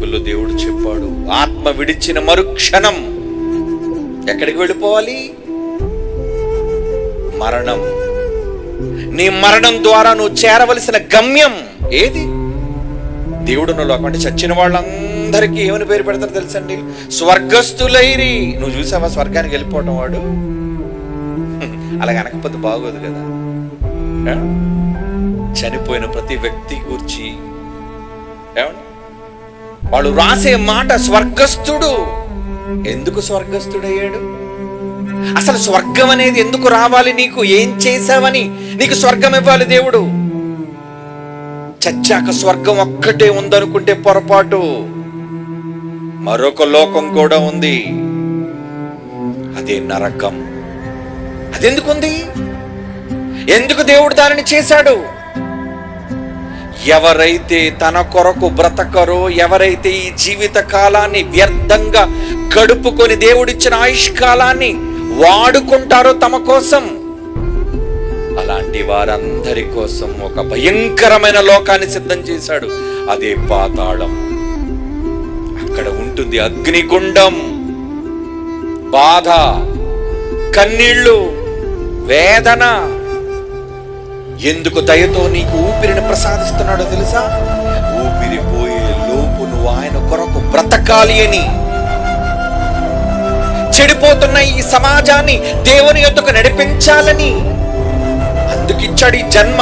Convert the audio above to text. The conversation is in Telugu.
బైబిల్లో దేవుడు చెప్పాడు, ఆత్మ విడిచిన మరుక్షణం ఎక్కడికి వెళ్ళిపోవాలి? మరణం. నీ మరణం ద్వారా నువ్వు చేరవలసిన గమ్యం ఏది? దేవుడున్న లోకం. అంటే చచ్చిన వాళ్ళందరికీ ఏమని పేరు పెడతారు తెలుసండి? స్వర్గస్థులైరి. నువ్వు చూసావా స్వర్గానికి వెళ్ళిపోవటం? వాడు అలాగ అనకపోతే బాగోదు కదా. చనిపోయిన ప్రతి వ్యక్తి గురించి ఏమండి వాళ్ళు రాసే మాట స్వర్గస్థుడు. ఎందుకు స్వర్గస్థుడయ్యాడు? అసలు స్వర్గం అనేది ఎందుకు రావాలి? నీకు ఏం చేశావని నీకు స్వర్గం ఇవ్వాలి దేవుడు? చచ్చాక స్వర్గం ఒక్కటే ఉందనుకుంటే పొరపాటు. మరొక లోకం కూడా ఉంది, అదే నరకం. అదెందుకుంది? ఎందుకు దేవుడు దానిని చేశాడు? ఎవరైతే తన కొరకు బ్రతకరో, ఎవరైతే ఈ జీవిత కాలాన్ని వ్యర్థంగా గడుపుకొని దేవుడిచ్చిన ఆయుష్కాలాన్ని వాడుకుంటారో తమ కోసం, అలాంటి వారందరి కోసం ఒక భయంకరమైన లోకాన్ని సిద్ధం చేశాడు. అదే పాతాళం. అక్కడ ఉంటుంది అగ్నిగుండం, బాధ, కన్నీళ్లు, వేదన. ఎందుకు దయతో నీకు ఊపిరిని ప్రసాదిస్తున్నాడో తెలుసా? ఊపిరి పోయే లోపు నువ్వు ఆయన కొరకు బ్రతకాలి అని. చెడిపోతున్న ఈ సమాజాన్ని దేవుని యొద్దకు నడిపించాలని అందుకిచ్చాడు ఈ జన్మ.